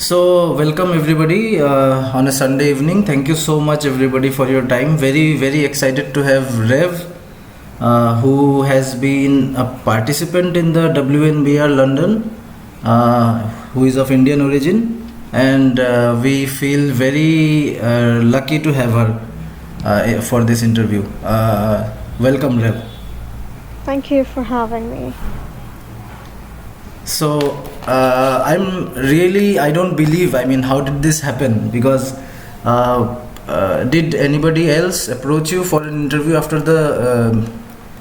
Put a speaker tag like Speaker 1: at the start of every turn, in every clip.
Speaker 1: So, welcome everybody on a Sunday evening. Thank you so much, everybody, for your time. Very, very excited to have Rev, who has been a participant in the WNBR London, who is of Indian origin, and we feel very lucky to have her for this interview. Welcome, Rev.
Speaker 2: Thank you for having me.
Speaker 1: So I don't believe, how did this happen? Because did anybody else approach you for an interview after the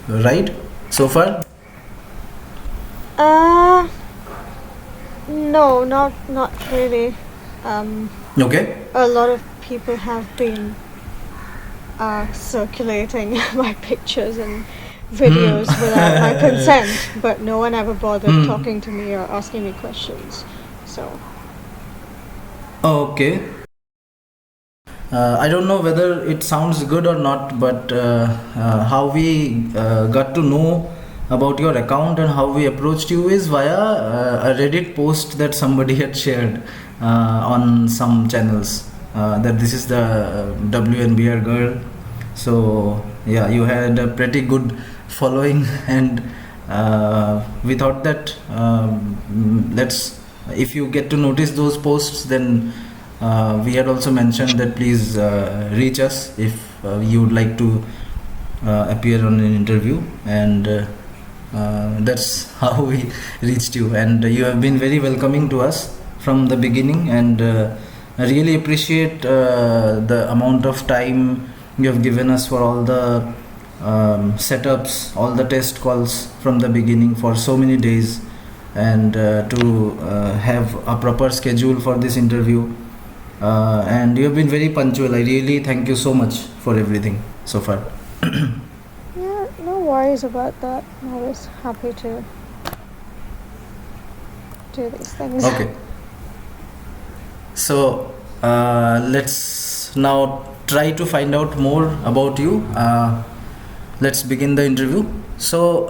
Speaker 1: ride so far?
Speaker 2: No, not really.
Speaker 1: Okay.
Speaker 2: A lot of people have been circulating my pictures and videos without my consent, but no one ever bothered talking to me or asking me questions. So.
Speaker 1: Okay. I don't know whether it sounds good or not, but how we got to know about your account and how we approached you is via a Reddit post that somebody had shared on some channels, that this is the WNBR girl. So yeah, you had a pretty good following, and we thought that if you get to notice those posts, then we had also mentioned that please reach us if you would like to appear on an interview, and that's how we reached you, and you have been very welcoming to us from the beginning, and I really appreciate the amount of time you have given us for all the setups, all the test calls from the beginning for so many days, and to have a proper schedule for this interview, and you have been very punctual. I really thank you so much for everything so far.
Speaker 2: Yeah, no worries about that. I'm always happy to do these things.
Speaker 1: Okay. So let's now try to find out more about you. Let's begin the interview. So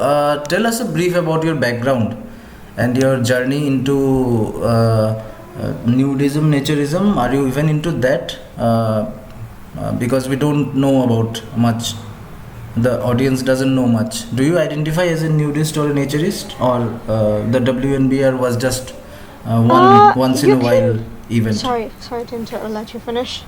Speaker 1: tell us a brief about your background and your journey into nudism, naturism. Are you even into that? Because we don't know about much. The audience doesn't know much. Do you identify as a nudist or a naturist, or the WNBR was just once in a while event?
Speaker 2: Sorry to interrupt. I'll let you finish.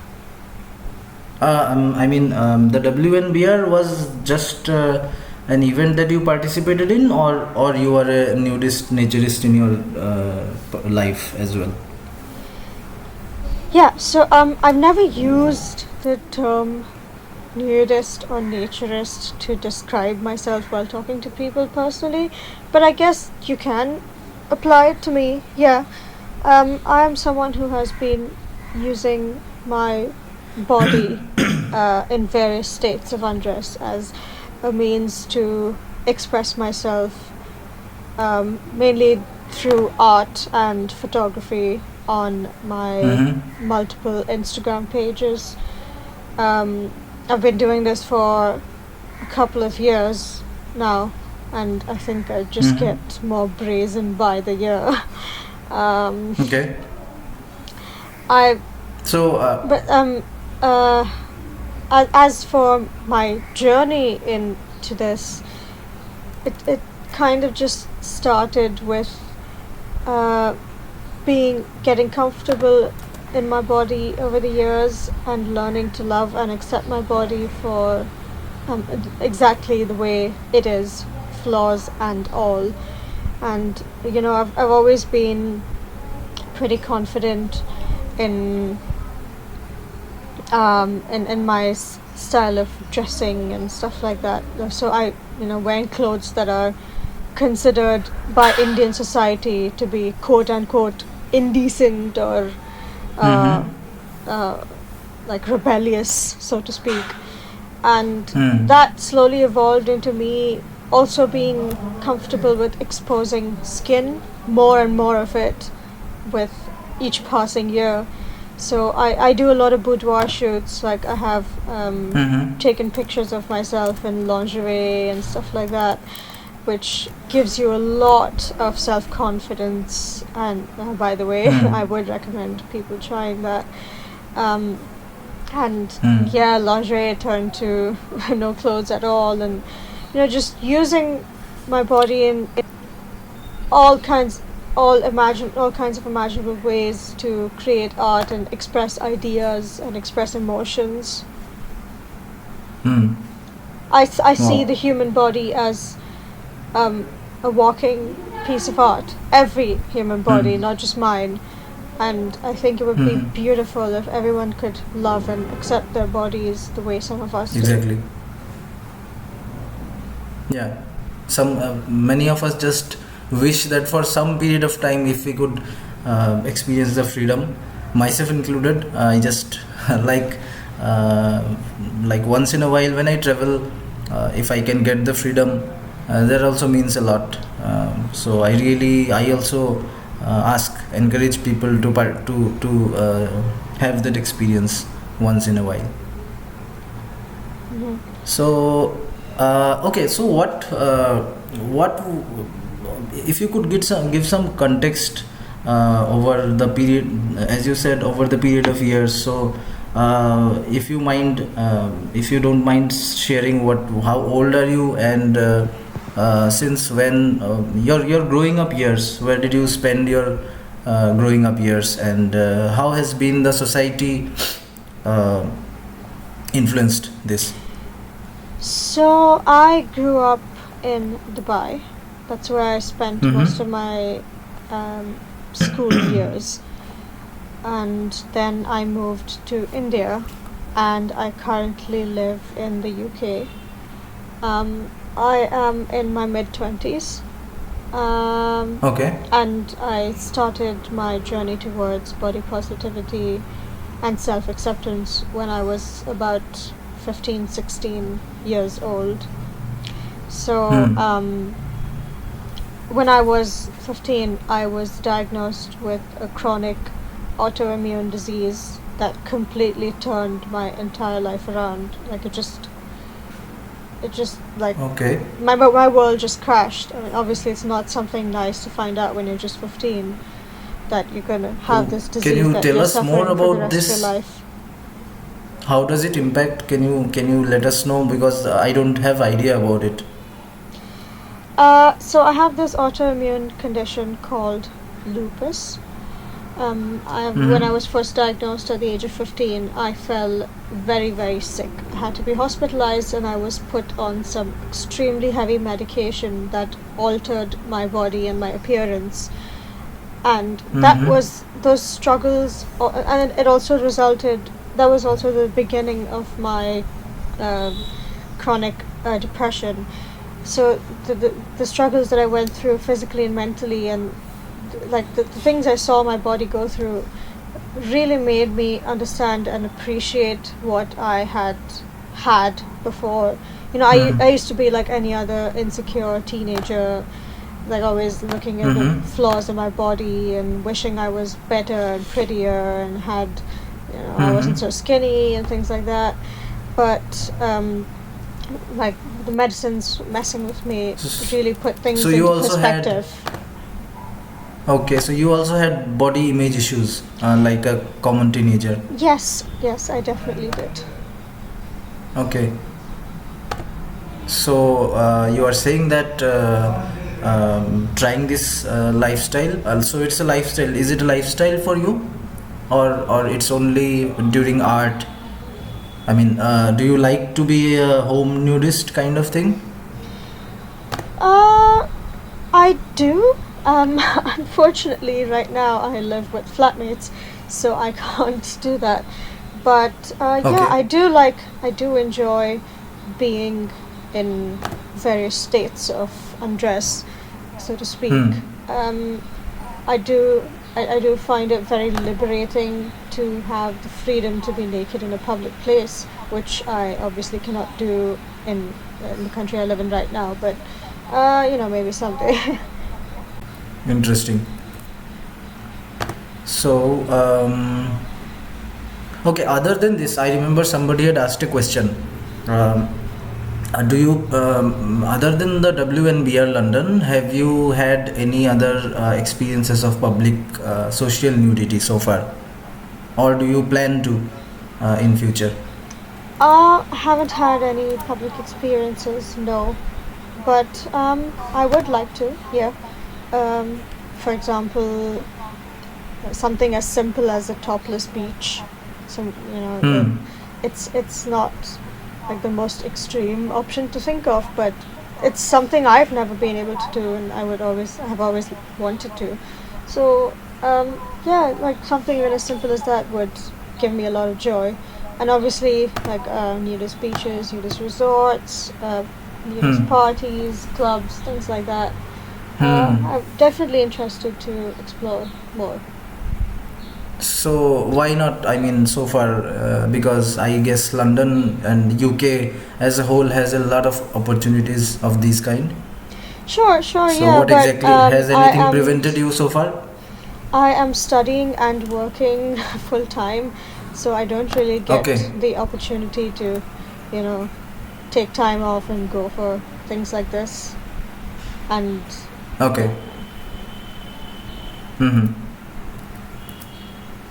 Speaker 1: The WNBR was just an event that you participated in, or you are a nudist, naturist in your life as well?
Speaker 2: Yeah, so I've never used the term nudist or naturist to describe myself while talking to people personally, but I guess you can apply it to me. Yeah, I am someone who has been using my body in various states of undress as a means to express myself, mainly through art and photography on my multiple Instagram pages. I've been doing this for a couple of years now, and I think I just get more brazen by the year.
Speaker 1: Okay.
Speaker 2: As for my journey into this, it kind of just started with getting comfortable in my body over the years and learning to love and accept my body for exactly the way it is, flaws and all. And I've always been pretty confident in my style of dressing and stuff like that. So I wearing clothes that are considered by Indian society to be quote unquote indecent or like rebellious, so to speak, and that slowly evolved into me also being comfortable with exposing skin, more and more of it with each passing year. So I do a lot of boudoir shoots. Like I have taken pictures of myself in lingerie and stuff like that, which gives you a lot of self-confidence. And by the way, I would recommend people trying that. Um, and yeah, lingerie turned to no clothes at all, and just using my body in all kinds all kinds of imaginable ways to create art and express ideas and express emotions.
Speaker 1: Hmm.
Speaker 2: I see
Speaker 1: Wow.
Speaker 2: the human body as a walking piece of art. Every human body,
Speaker 1: Hmm.
Speaker 2: not just mine. And I think it would be
Speaker 1: Hmm.
Speaker 2: beautiful if everyone could love and accept their bodies the way some of us do.
Speaker 1: Exactly. Yeah. Many of us just wish that for some period of time, if we could experience the freedom, myself included. I just like uh, like once in a while when I travel, if I can get the freedom, that also means a lot. So I also encourage people to have that experience once in a while.
Speaker 2: Mhm.
Speaker 1: So, okay. So, what, if you could give some context over the period, as you said, over the period of years. So, if you don't mind sharing, how old are you, and since when your growing up years, where did you spend your growing up years, and how has been the society uh, influenced this?
Speaker 2: So I grew up in Dubai. That's where I spent most of
Speaker 1: Mm-hmm.
Speaker 2: my school years. And then I moved to India, and I currently live in the UK. I am in my mid 20s,
Speaker 1: Okay.
Speaker 2: and I started my journey towards body positivity and self acceptance when I was about 15, 16 years old. So,
Speaker 1: Hmm.
Speaker 2: when I was 15, I was diagnosed with a chronic autoimmune disease that completely turned my entire life around. Like it just like
Speaker 1: Okay.
Speaker 2: my world just crashed. I mean, obviously, it's not something nice to find out when you're just 15 that you're gonna have
Speaker 1: So,
Speaker 2: this
Speaker 1: can
Speaker 2: disease
Speaker 1: you
Speaker 2: that
Speaker 1: tell
Speaker 2: you're
Speaker 1: us more
Speaker 2: suffering for the
Speaker 1: about
Speaker 2: rest of your
Speaker 1: this?
Speaker 2: life.
Speaker 1: How does it impact? Can you let us know, because I don't have idea about it.
Speaker 2: So I have this autoimmune condition called lupus. When I
Speaker 1: Mm-hmm.
Speaker 2: was first diagnosed at the age of 15, I fell very, very sick. I had to be hospitalized, and I was put on some extremely heavy medication that altered my body and my appearance. And that
Speaker 1: Mm-hmm.
Speaker 2: was those struggles, and it also resulted. That was also the beginning of my um, chronic depression. So the struggles that I went through physically and mentally, and like the things I saw my body go through, really made me understand and appreciate what I had before. I
Speaker 1: Mm-hmm.
Speaker 2: used to be like any other insecure teenager, like always looking at the
Speaker 1: Mm-hmm.
Speaker 2: flaws in my body and wishing I was better and prettier and I wasn't so
Speaker 1: Mm-hmm.
Speaker 2: skinny and things like that. But like the medicines messing with me really put
Speaker 1: So
Speaker 2: things
Speaker 1: you
Speaker 2: into
Speaker 1: also had
Speaker 2: perspective.
Speaker 1: okay. So you also had body image issues, like a common teenager.
Speaker 2: Yes, yes, I definitely did.
Speaker 1: Okay. So you are saying that trying this lifestyle. Also, it's a lifestyle. Is it a lifestyle for you, or it's only during art? I mean, do you like to be a home nudist kind of thing?
Speaker 2: Uh, I do. Unfortunately, right now I live with flatmates, so I can't do that. But yeah,
Speaker 1: Okay.
Speaker 2: I do enjoy being in various states of undress, so to
Speaker 1: Hmm.
Speaker 2: speak. I do, I do find it very liberating to have the freedom to be naked in a public place, which I obviously cannot do in the country I live in right now. But maybe someday.
Speaker 1: Interesting. So, okay. Other than this, I remember somebody had asked a question. Um, Do you, other than the WNBR London, have you had any other experiences of public social nudity so far, or do you plan to in future?
Speaker 2: Haven't had any public experiences, no. But I would like to, yeah. For example, something as simple as a topless beach.
Speaker 1: Hmm.
Speaker 2: It's not like the most extreme option to think of, but it's something I've never been able to do, and I have always wanted to. So yeah, like something even as simple as that would give me a lot of joy. And obviously, like nudist beaches, nudist resorts, nudist
Speaker 1: Hmm.
Speaker 2: parties, clubs, things like that.
Speaker 1: Hmm.
Speaker 2: I'm definitely interested to explore more.
Speaker 1: So why not? I mean, so far, because I guess London and UK as a whole has a lot of opportunities of this kind.
Speaker 2: Sure,
Speaker 1: So
Speaker 2: yeah,
Speaker 1: what
Speaker 2: but
Speaker 1: exactly has anything prevented you so far?
Speaker 2: I am studying and working full time, so I don't really get
Speaker 1: Okay.
Speaker 2: the opportunity to, you know, take time off and go for things like this. And
Speaker 1: Okay.
Speaker 2: yeah.
Speaker 1: Mm-hmm.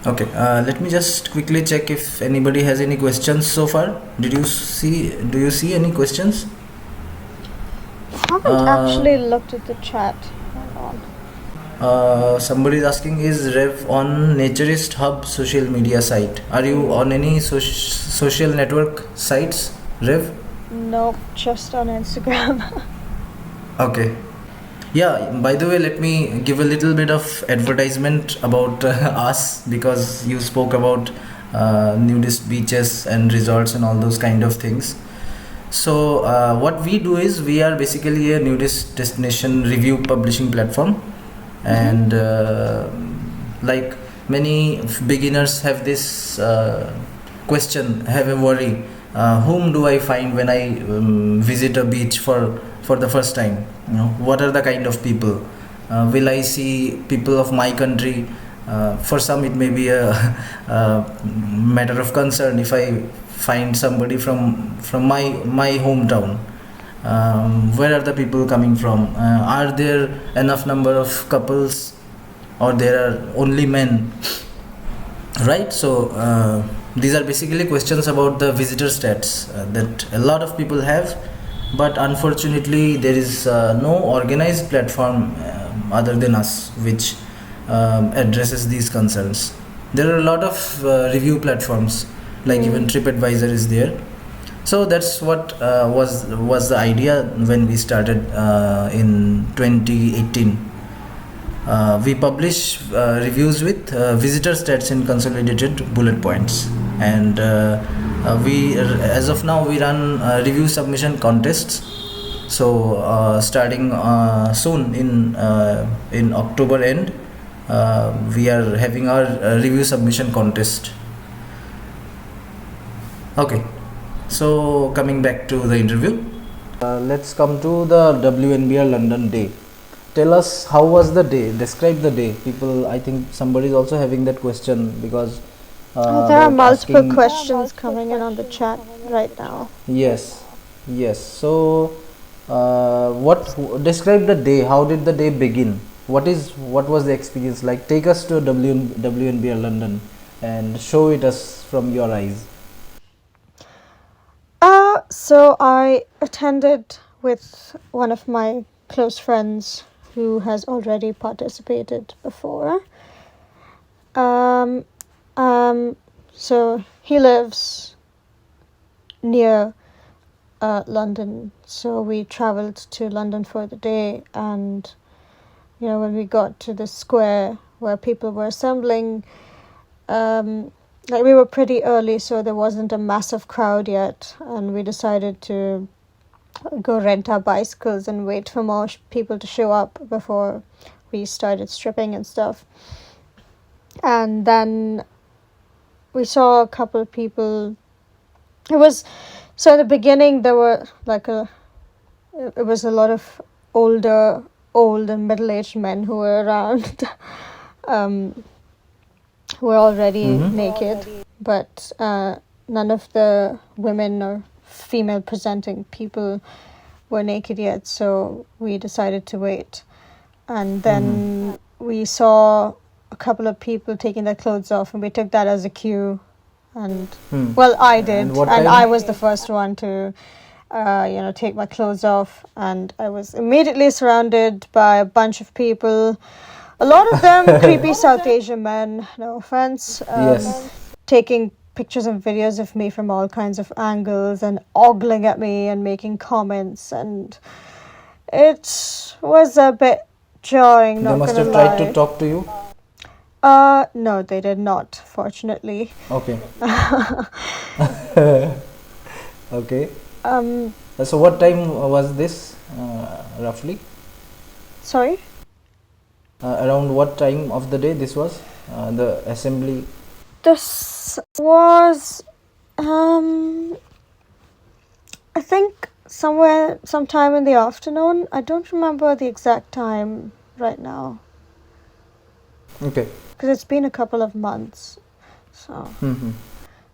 Speaker 1: Okay. Let me just quickly check if anybody has any questions so far. Did you see? Do you see any questions?
Speaker 2: Haven't
Speaker 1: Uh,
Speaker 2: actually looked at the chat. Hang on.
Speaker 1: Somebody is asking, is Rev on Naturist Hub social media site? Are you on any social network sites, Rev?
Speaker 2: Nope, just on Instagram.
Speaker 1: Okay. Yeah, by the way, let me give a little bit of advertisement about us, because you spoke about nudist beaches and resorts and all those kind of things. So, what we do is we are basically a nudist destination review publishing platform,
Speaker 2: Mm-hmm.
Speaker 1: and like many beginners have this question, have a worry, whom do I find when I visit a beach for the first time? You know, what are the kind of people? Will I see people of my country? For some it may be a matter of concern if I find somebody from my hometown. Where are the people coming from? Are there enough number of couples, or there are only men, right? So these are basically questions about the visitor stats that a lot of people have, but unfortunately there is no organized platform other than us which addresses these concerns. There are a lot of review platforms, like even
Speaker 2: Mm.
Speaker 1: TripAdvisor is there. So that's what was the idea when we started in 2018. We publish reviews with visitor stats in consolidated bullet points, and we as of now we run review submission contests. So starting soon in October end, we are having our review submission contest. Okay, so coming back to the interview, let's come to the WNBR London day. Tell us, how was the day? Describe the day. People, I think somebody is also having that question, because
Speaker 2: Oh, there are
Speaker 1: about
Speaker 2: multiple
Speaker 1: asking.
Speaker 2: questions coming in on the chat right now.
Speaker 1: Yes, yes. So, what describe the day? How did the day begin? What was the experience like? Take us to WNBR London and show it us from your eyes.
Speaker 2: So I attended with one of my close friends who has already participated before. Um, um, so he lives near London, so we traveled to London for the day, and when we got to the square where people were assembling, like we were pretty early, so there wasn't a massive crowd yet, and we decided to go rent our bicycles and wait for more people to show up before we started stripping and stuff. And then we saw a couple of people. It was so in the beginning there were it was a lot of old and middle-aged men who were around, um, who were already
Speaker 1: Mm-hmm.
Speaker 2: naked, but none of the women or female presenting people were naked yet, so we decided to wait. And then we saw a couple of people taking their clothes off, and we took that as a cue. And well, I did, and I was the first one to take my clothes off, and I was immediately surrounded by a bunch of people, a lot of them creepy South Asian men, no offense, taking pictures and videos of me from all kinds of angles and ogling at me and making comments, and it was a bit jarring, not gonna lie. They must have tried
Speaker 1: to talk to you?
Speaker 2: No, they did not, fortunately.
Speaker 1: Okay. Okay. So what time was this, roughly?
Speaker 2: Sorry?
Speaker 1: Around what time of the day this was, the assembly?
Speaker 2: This was, I think sometime in the afternoon. I don't remember the exact time right now.
Speaker 1: Okay.
Speaker 2: Because it's been a couple of months, so.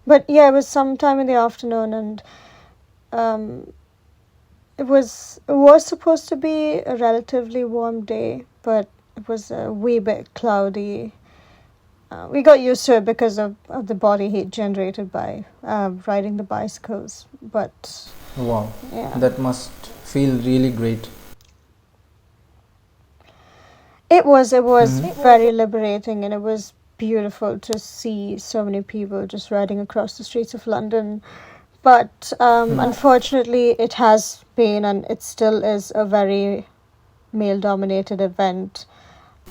Speaker 2: But yeah, it was sometime in the afternoon, and it was supposed to be a relatively warm day, but it was a wee bit cloudy. We got used to it because of the body heat generated by riding the bicycles, but
Speaker 1: wow,
Speaker 2: yeah.
Speaker 1: That must feel really great.
Speaker 2: It was very liberating, and it was beautiful to see so many people just riding across the streets of London. But unfortunately, it has been, and it still is, a very male-dominated event.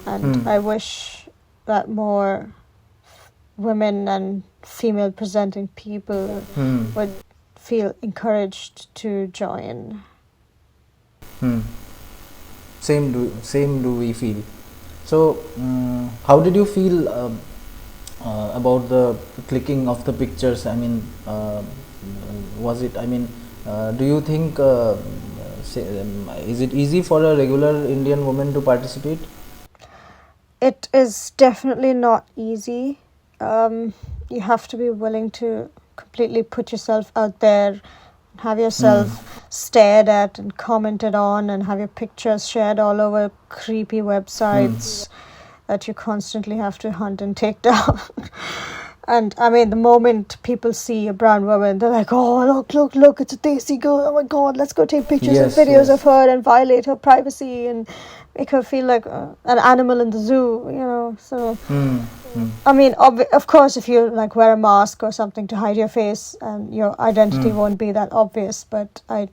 Speaker 2: And I wish that more women and female-presenting people would feel encouraged to join.
Speaker 1: Same do we feel. So, how did you feel about the clicking of the pictures? I mean, was it? I mean, do you think is it easy for a regular Indian woman to participate?
Speaker 2: It is definitely not easy. You have to be willing to completely put yourself out there, have yourself stared at and commented on, and have your pictures shared all over creepy websites that you constantly have to hunt and take down. And I mean, the moment people see a brown woman, they're like, oh, look, it's a Desi girl. Oh my God, let's go take pictures and videos of her and violate her privacy and make her feel like an animal in the zoo, So, I mean, of course, if you like wear a mask or something to hide your face, and your identity won't be that obvious, but I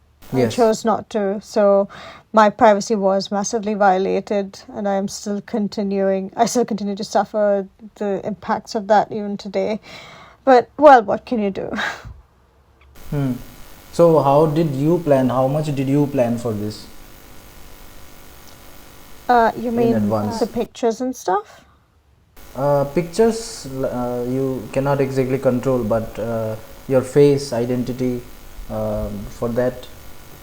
Speaker 2: chose not to. So my privacy was massively violated, and I still continue to suffer the impacts of that even today. But, well, what can you do?
Speaker 1: So how did you plan? How much did you plan for this?
Speaker 2: You mean the pictures and stuff?
Speaker 1: Pictures you cannot exactly control, but your face, identity, for that,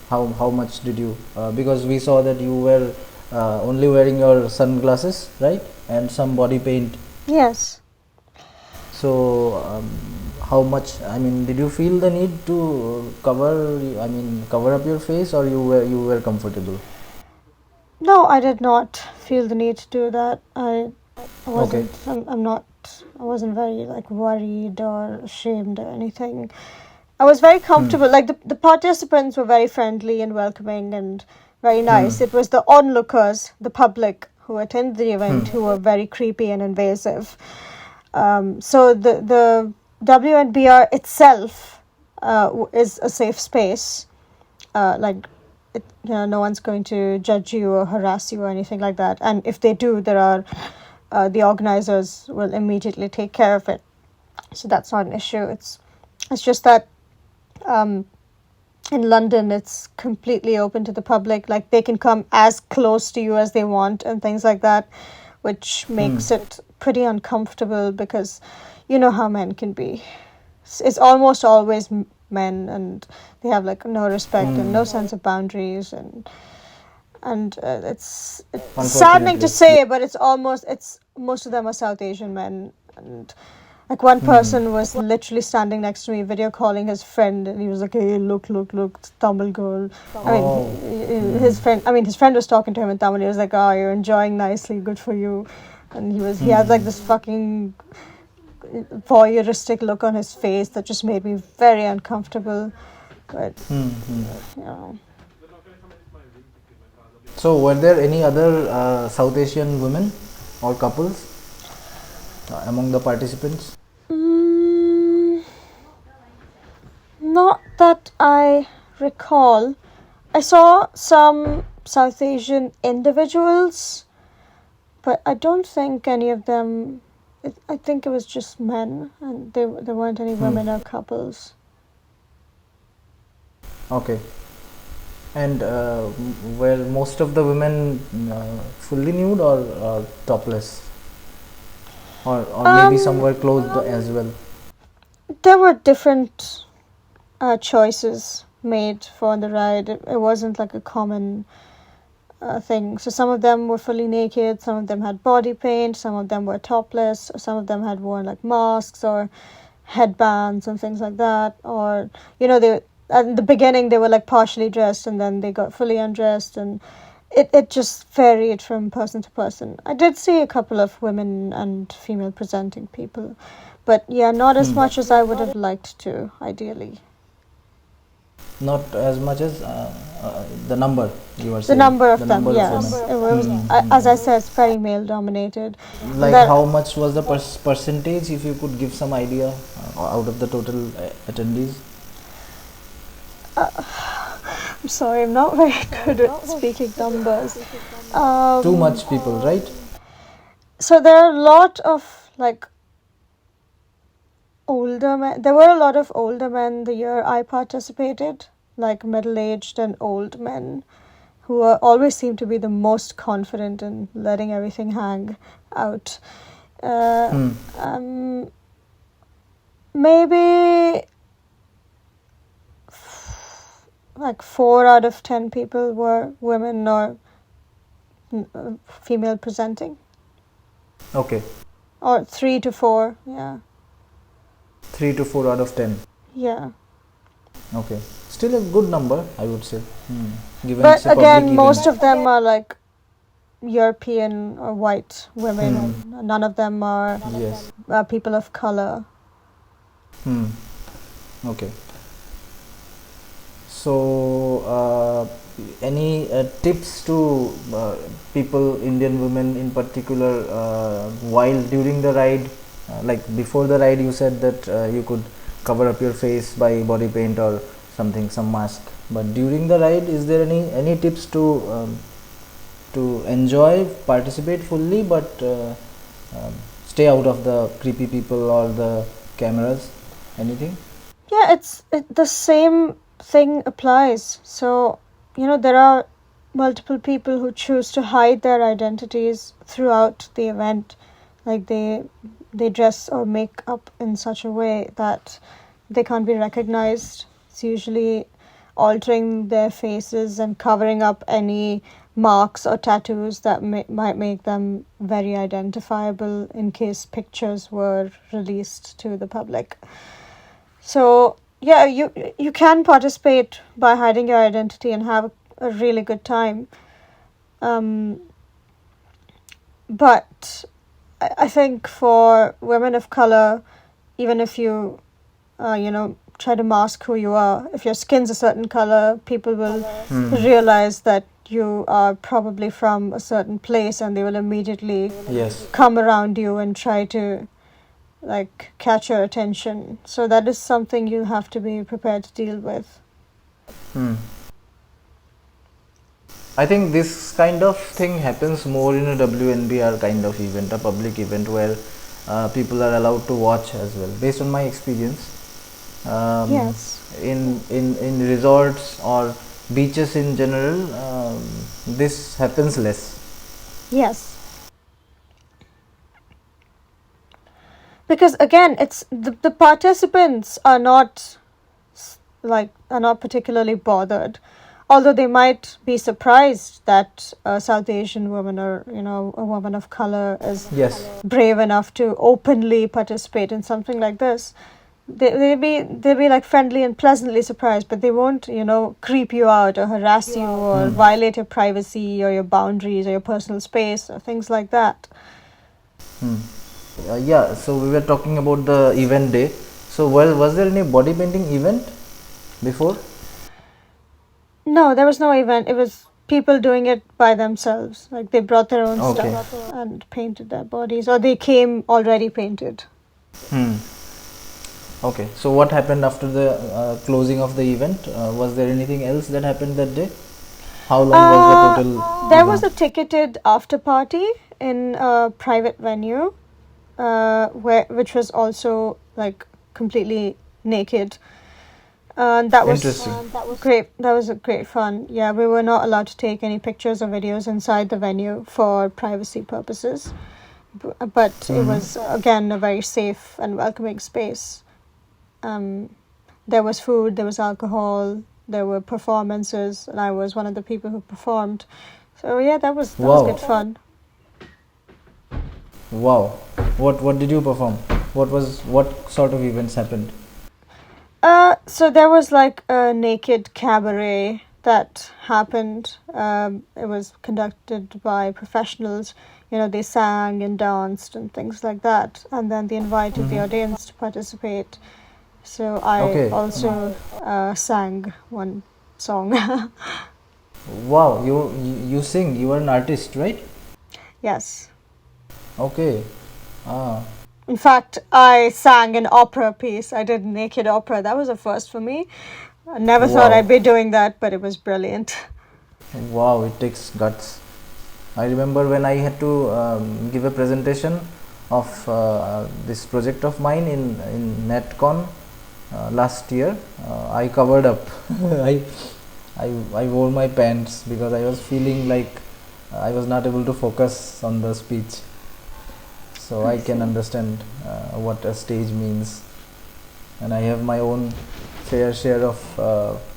Speaker 1: how much did you, because we saw that you were only wearing your sunglasses, right, and some body paint.
Speaker 2: Yes.
Speaker 1: So how much, I mean, did you feel the need to cover up your face, or you were comfortable?
Speaker 2: No, I did not feel the need to do that. I wasn't. Okay. I wasn't very worried or ashamed or anything. I was very comfortable. Like the participants were very friendly and welcoming and very nice. It was the onlookers, the public who attended the event, who were very creepy and invasive. So the WNBR itself is a safe space. No one's going to judge you or harass you or anything like that. And if they do, the organizers will immediately take care of it. So that's not an issue. It's just that in London, it's completely open to the public. Like, they can come as close to you as they want and things like that, which makes it pretty uncomfortable because you know how men can be. It's almost always men, and they have no respect and no sense of boundaries, and it's saddening to say, but it's most of them are South Asian men, and Like one person was literally standing next to me, video calling his friend, and he was like, "Hey, look, it's Tamil girl." I mean, his friend was talking to him in Tamil. He was like, "Oh, you're enjoying nicely, good for you." And he had like this fucking voyeuristic look on his face that just made me very uncomfortable. But you know.
Speaker 1: So, were there any other South Asian women or couples among the participants?
Speaker 2: Not that I recall. I saw some South Asian individuals, but I don't think any of them. I think it was just men, and there weren't any women or couples.
Speaker 1: Okay. And were most of the women fully nude or topless? Or maybe some were clothed as well?
Speaker 2: There were different choices made for the ride. It wasn't like a common thing. So some of them were fully naked, some of them had body paint, some of them were topless, or some of them had worn like masks or headbands and things like that. Or, they at the beginning they were like partially dressed and then they got fully undressed, and it just varied from person to person. I did see a couple of women and female presenting people, but yeah, not as much as I would have liked to, ideally.
Speaker 1: Not as much as the number you were
Speaker 2: The
Speaker 1: saying.
Speaker 2: number of them, yes. It was, as I said, it's very male dominated.
Speaker 1: Like how much was the percentage, if you could give some idea out of the total attendees?
Speaker 2: I'm sorry, I'm not very good at speaking numbers.
Speaker 1: Too much people, right?
Speaker 2: So there are a lot of like older men. There were a lot of older men the year I participated, like middle-aged and old men, who always seem to be the most confident in letting everything hang out. Maybe like 4 out of 10 people were women or female presenting.
Speaker 1: Okay.
Speaker 2: Or 3 to 4, yeah.
Speaker 1: 3 to 4 out of 10.
Speaker 2: Yeah.
Speaker 1: Okay. Still a good number, I would say. Given
Speaker 2: But
Speaker 1: it's a
Speaker 2: again,
Speaker 1: public
Speaker 2: most
Speaker 1: event.
Speaker 2: of them are like European or white women. None of them are people of color.
Speaker 1: Okay. So, any tips to people, Indian women in particular, while during the ride? Like before the ride, you said that you could cover up your face by body paint or something, some mask. But during the ride, is there any tips to enjoy, participate fully, but stay out of the creepy people or the cameras? Anything?
Speaker 2: Yeah, the same thing applies. So, there are multiple people who choose to hide their identities throughout the event. Like they dress or make up in such a way that they can't be recognized. It's usually altering their faces and covering up any marks or tattoos that might make them very identifiable in case pictures were released to the public. So yeah, you can participate by hiding your identity and have a really good time. But I think for women of color, even if you, try to mask who you are, if your skin's a certain color, people will realize that you are probably from a certain place, and they will immediately come around you and try to like catch your attention. So that is something you have to be prepared to deal with.
Speaker 1: I think this kind of thing happens more in a WNBR kind of event, a public event where people are allowed to watch as well. Based on my experience, in resorts or beaches in general, this happens less.
Speaker 2: Yes. Because again, it's the participants are not particularly bothered. although they might be surprised that a South Asian woman or a woman of color is
Speaker 1: Yes.
Speaker 2: brave enough to openly participate in something like this, they'll be like friendly and pleasantly surprised, but they won't creep you out or harass you or violate your privacy or your boundaries or your personal space or things like that.
Speaker 1: Yeah, so we were talking about the event day. So was there any body painting event before?
Speaker 2: No, there was no event. It was people doing it by themselves. Like they brought their own
Speaker 1: Okay.
Speaker 2: stuff and painted their bodies, or they came already painted.
Speaker 1: Okay, so what happened after the closing of the event? Was there anything else that happened that day? How long was the total
Speaker 2: There
Speaker 1: event?
Speaker 2: was a ticketed after party in a private venue, which was also like completely naked. And that was
Speaker 1: Interesting.
Speaker 2: great. That was a great fun. Yeah, we were not allowed to take any pictures or videos inside the venue for privacy purposes, but it was again a very safe and welcoming space. There was food, there was alcohol, there were performances, and I was one of the people who performed. So yeah, that was
Speaker 1: Wow.
Speaker 2: good fun.
Speaker 1: Wow. What did you perform? What sort of events happened?
Speaker 2: So there was like a naked cabaret that happened. It was conducted by professionals. They sang and danced and things like that. And then they invited the audience to participate. So I
Speaker 1: Okay.
Speaker 2: also sang one song.
Speaker 1: Wow, you sing. You are an artist, right?
Speaker 2: Yes.
Speaker 1: Okay.
Speaker 2: In fact, I sang an opera piece. I did naked opera. That was a first for me. I never thought
Speaker 1: Wow.
Speaker 2: I'd be doing that, but it was brilliant.
Speaker 1: Wow, it takes guts. I remember when I had to give a presentation of this project of mine in NetCon last year. I covered up. I, I wore my pants because I was feeling like I was not able to focus on the speech. So I can understand what a stage means, and I have my own fair share of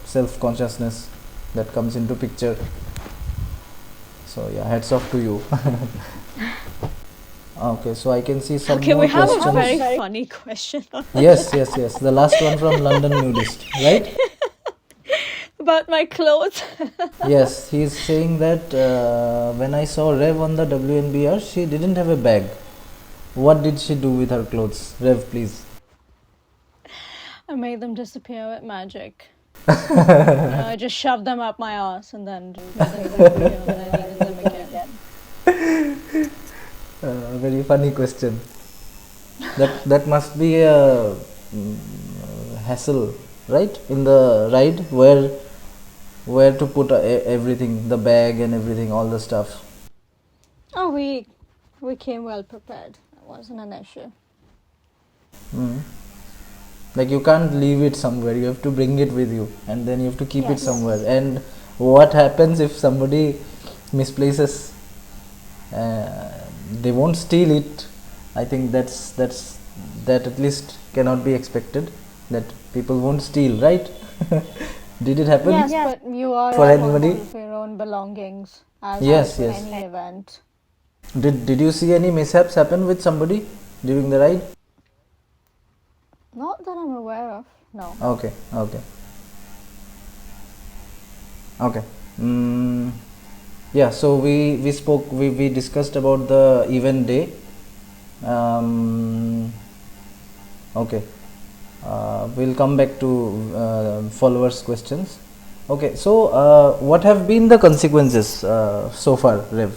Speaker 1: self-consciousness that comes into picture. So yeah, hats off to you. Okay, so I can see some
Speaker 3: Okay,
Speaker 1: more
Speaker 3: we have
Speaker 1: questions.
Speaker 3: a very funny question
Speaker 1: Yes, the last one from London Nudist, right?
Speaker 3: about my clothes.
Speaker 1: Yes, he's saying that when I saw Rev on the WNBR, she didn't have a bag. What did she do with her clothes? Rev, please.
Speaker 3: I made them disappear with magic. I just shoved them up my ass and then made them disappear when I needed them again.
Speaker 1: Very funny question. That must be a hassle, right? In the ride, where to put everything, the bag and everything, all the stuff.
Speaker 3: Oh, we came well prepared. That wasn't an issue.
Speaker 1: Like you can't leave it somewhere. You have to bring it with you, and then you have to keep it
Speaker 3: Yes.
Speaker 1: somewhere. And what happens if somebody misplaces? They won't steal it. I think that at least cannot be expected. That people won't steal, right? Did it happen?
Speaker 3: Yes, but you are
Speaker 1: For
Speaker 3: responsible
Speaker 1: anybody?
Speaker 3: for your own belongings as
Speaker 1: Yes,
Speaker 3: with
Speaker 1: yes.
Speaker 3: any event.
Speaker 1: Did you see any mishaps happen with somebody during the ride?
Speaker 3: Not that I'm aware of. No.
Speaker 1: Okay. Yeah, so we discussed about the event day. Okay, we'll come back to followers questions. Okay, so what have been the consequences so far, Rev?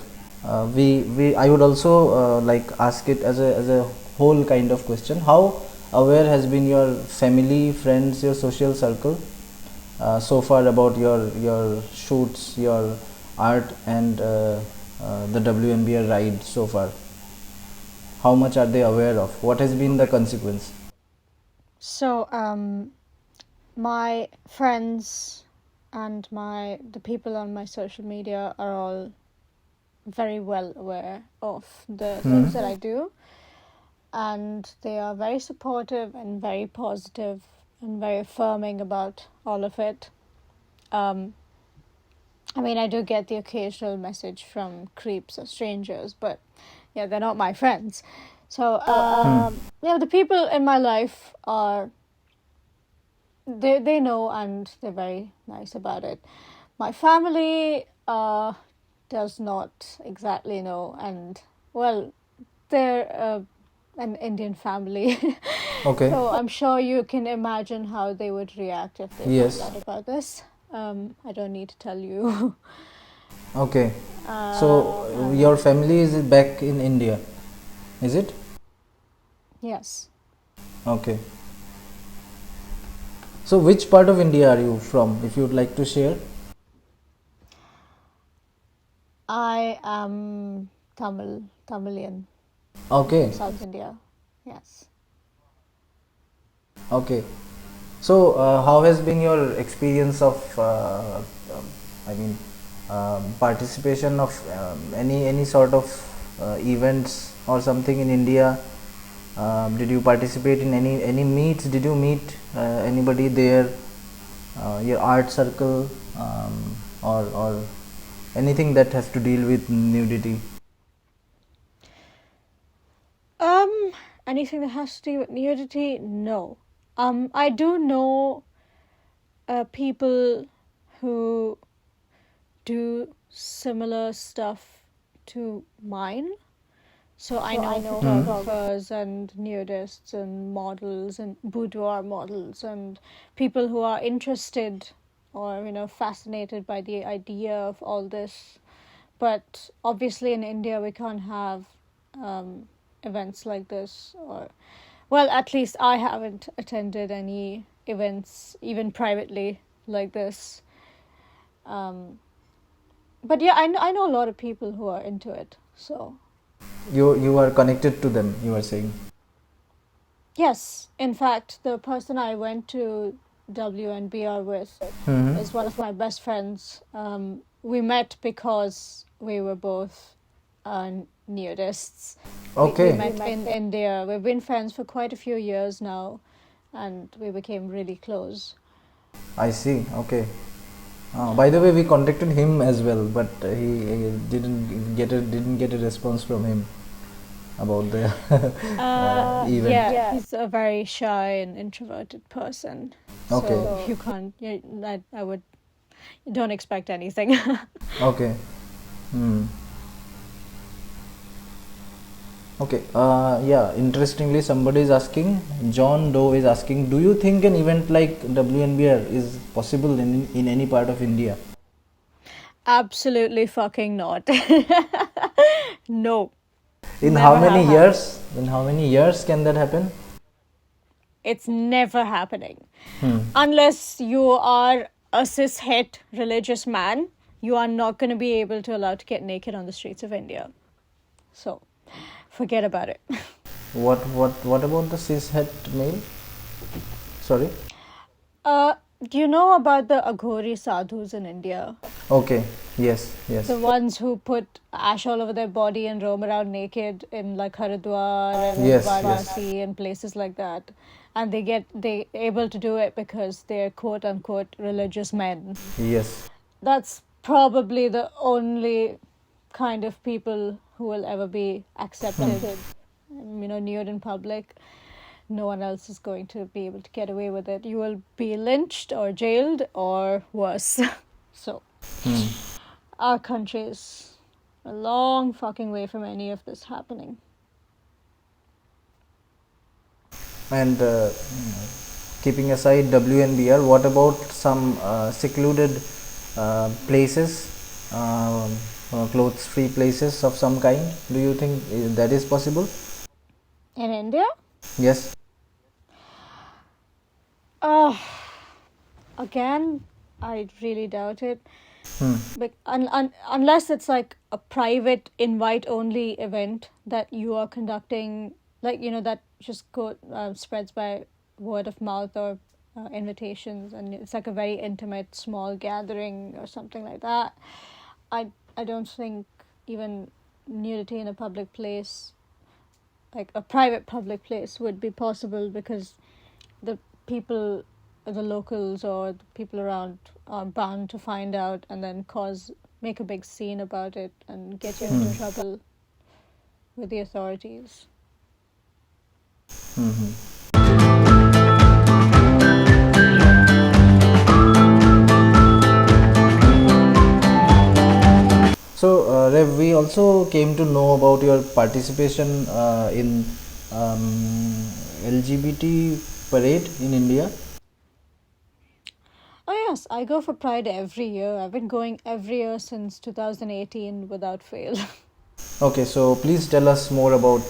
Speaker 1: We I would also like ask it as a whole kind of question. How aware has been your family, friends, your social circle so far about your shoots, your art, and the WNBR ride so far? How much are they aware of? What has been the consequence?
Speaker 3: So, my friends and the people on my social media are all very well aware of the things that I do, and they are very supportive and very positive and very affirming about all of it. I mean, I do get the occasional message from creeps or strangers, but yeah, they're not my friends. So, yeah, the people in my life are, they know, and they're very nice about it. My family does not exactly know, and well, they're an Indian family.
Speaker 1: Okay.
Speaker 3: So I'm sure you can imagine how they would react if they
Speaker 1: Yes.
Speaker 3: found out about this. I don't need to tell you.
Speaker 1: Okay. So your family is back in India, is it?
Speaker 3: Yes.
Speaker 1: Okay. So which part of India are you from, if you would like to share?
Speaker 3: I am Tamilian,
Speaker 1: Okay.
Speaker 3: South India. Yes.
Speaker 1: Okay. So how has been your experience of, I mean, participation of any sort of events or something in India? Did you participate in any meets? Did you meet anybody there? Your art circle, or anything that has to deal with nudity?
Speaker 3: Anything that has to do with nudity? No. I do know people who do similar stuff to mine. So I know photographers and nudists and models and boudoir models and people who are interested or, fascinated by the idea of all this. But obviously in India we can't have events like this, or, well, at least I haven't attended any events, even privately, like this. But yeah, I know a lot of people who are into it, so.
Speaker 1: You are connected to them, you are saying?
Speaker 3: Yes, in fact, the person I went to WNBR with is one of my best friends. We met because we were both nudists.
Speaker 1: Okay.
Speaker 3: We met in India. We've been friends for quite a few years now, and we became really close.
Speaker 1: I see. Okay. By the way, we contacted him as well, but he didn't get a response from him about the event.
Speaker 3: Yeah, he's a very shy and introverted person.
Speaker 1: Okay.
Speaker 3: So you can't. I would. Don't expect anything.
Speaker 1: Okay. Okay. Yeah. Interestingly, somebody is asking. John Doe is asking. Do you think an event like WNBR is possible in any part of India?
Speaker 3: Absolutely fucking not. No.
Speaker 1: In
Speaker 3: Never
Speaker 1: how many
Speaker 3: happened.
Speaker 1: years? In how many years can that happen?
Speaker 3: It's never happening. Unless you are a cishet religious man, you are not going to be able to allow to get naked on the streets of India. So, forget about it.
Speaker 1: What about the cishet male? Sorry.
Speaker 3: Do you know about the Aghori sadhus in India?
Speaker 1: Okay. Yes. Yes.
Speaker 3: The ones who put ash all over their body and roam around naked in like Haridwar and
Speaker 1: Yes,
Speaker 3: Varanasi and places like that. And they able to do it because they're quote unquote religious men.
Speaker 1: Yes.
Speaker 3: That's probably the only kind of people who will ever be accepted, nude in public. No one else is going to be able to get away with it. You will be lynched or jailed or worse. So, our country is a long fucking way from any of this happening.
Speaker 1: And keeping aside WNBR, what about some secluded places, clothes-free places of some kind? Do you think that is possible?
Speaker 3: In India?
Speaker 1: Yes.
Speaker 3: Again, I really doubt it. But unless it's like a private invite-only event that you are conducting, like, that just spreads by word of mouth or invitations, and it's like a very intimate, small gathering or something like that. I don't think even nudity in a public place, like a private public place, would be possible because the people the locals or the people around are bound to find out and then make a big scene about it and get you into trouble with the authorities.
Speaker 1: So, Rev, we also came to know about your participation in LGBT parade in India.
Speaker 3: Oh yes, I go for Pride every year. I've been going every year since 2018 without fail.
Speaker 1: Okay, so please tell us more about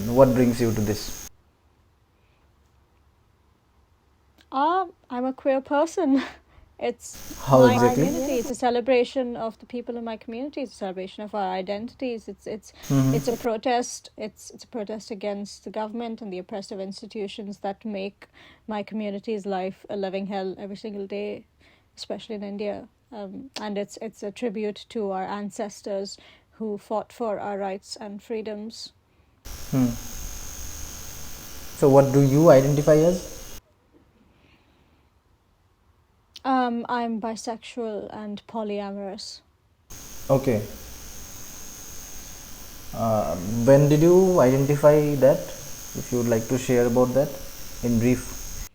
Speaker 1: what brings you to this.
Speaker 3: I'm a queer person. It's
Speaker 1: How
Speaker 3: my
Speaker 1: exactly?
Speaker 3: community. It's a celebration of the people in my community. It's a celebration of our identities. It's a protest. It's a protest against the government and the oppressive institutions that make my community's life a living hell every single day, especially in India. And it's a tribute to our ancestors who fought for our rights and freedoms.
Speaker 1: So, what do you identify as?
Speaker 3: I'm bisexual and polyamorous.
Speaker 1: Okay. When did you identify that? If you would like to share about that in brief.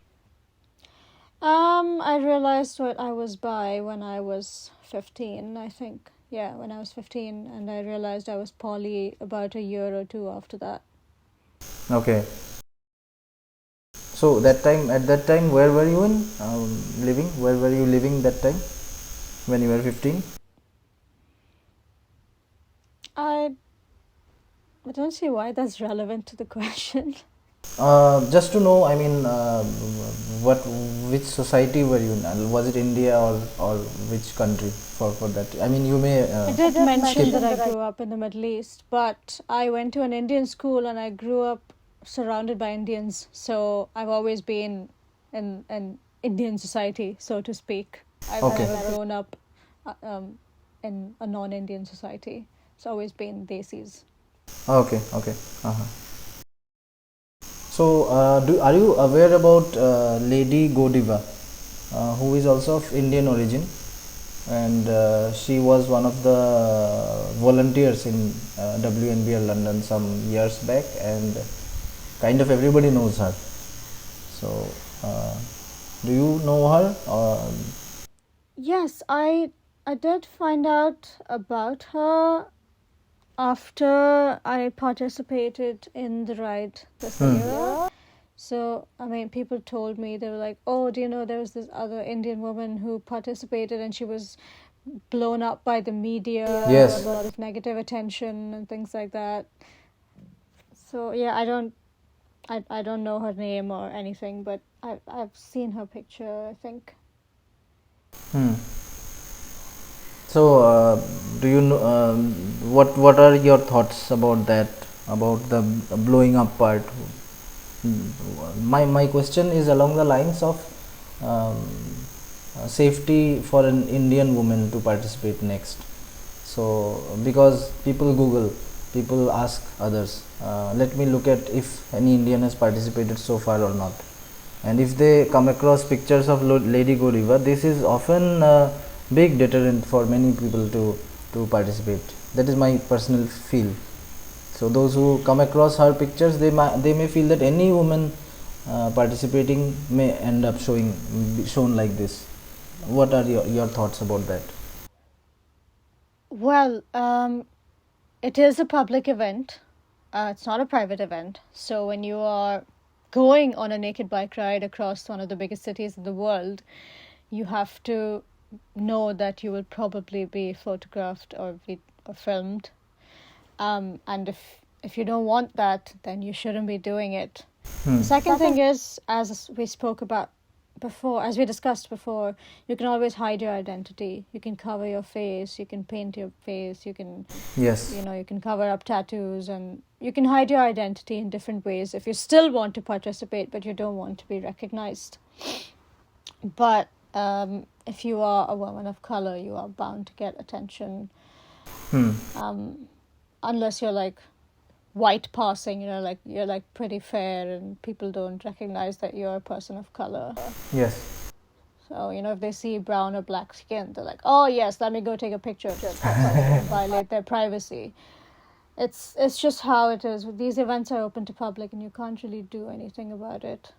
Speaker 3: I realized what I was bi when I was 15, I think. Yeah, when I was 15, and I realized I was poly about a year or two after that.
Speaker 1: Okay. So at that time, where were you living? Where were you living that time when you were 15?
Speaker 3: I don't see why that's relevant to the question.
Speaker 1: Just to know, I mean, which society were you in? Was it India or which country for that? I mean, you may.
Speaker 3: I did mention that I grew up in the Middle East, but I went to an Indian school and I grew up surrounded by Indians. So I've always been in an Indian society, so to speak. I've never grown up in a non-Indian society. It's always been Desis.
Speaker 1: Okay. So, are you aware about Lady Godiva, who is also of Indian origin, and she was one of the volunteers in WNBR London some years back, and kind of everybody knows her. So, do you know her?
Speaker 3: Yes, I did find out about her after I participated in the ride this year. So, I mean, people told me, they were like, oh, do you know there was this other Indian woman who participated and she was blown up by the media.
Speaker 1: Yes.
Speaker 3: There was a lot of negative attention and things like that. So, yeah, I don't know her name or anything, but I've seen her picture, I think.
Speaker 1: So, do you know what are your thoughts about that? About the blowing up part? My question is along the lines of safety for an Indian woman to participate next. So, because people ask others, let me look at if any Indian has participated so far or not. And if they come across pictures of Lady Godiva, this is often a big deterrent for many people to participate. That is my personal feel. So those who come across her pictures, they may feel that any woman participating may end up shown like this. What are your thoughts about that?
Speaker 3: Well, it is a public event. It's not a private event. So when you are going on a naked bike ride across one of the biggest cities in the world, you have to know that you will probably be photographed or filmed. And if you don't want that, then you shouldn't be doing it. The second thing is, as we discussed before, you can always hide your identity. You can cover your face, you can paint your face, you can,
Speaker 1: Yes.
Speaker 3: you can cover up tattoos, and you can hide your identity in different ways if you still want to participate, but you don't want to be recognized. But if you are a woman of color, you are bound to get attention. Unless you're like white passing, like you're like pretty fair and people don't recognize that you're a person of color.
Speaker 1: Yes.
Speaker 3: So, if they see brown or black skin, they're like, oh yes, let me go take a picture of this and violate their privacy. It's just how it is. These events are open to public and you can't really do anything about it.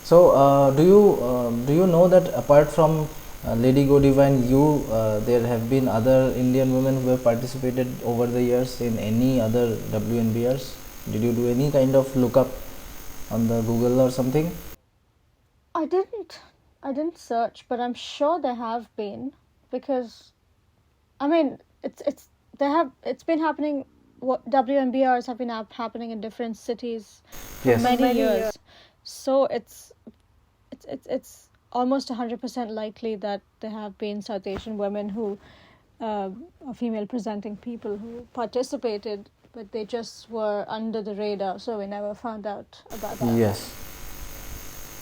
Speaker 1: So, do you know that apart from Lady Godiva and you, there have been other Indian women who have participated over the years in any other WNBRs? Did you do any kind of lookup on the Google or something?
Speaker 3: I didn't search, but I'm sure there have been, because I mean it's been happening. What WNBRs have been happening in different cities for
Speaker 1: Yes.
Speaker 3: many years. So it's almost 100% likely that there have been South Asian women who or female presenting people who participated, but they just were under the radar, so we never found out about that.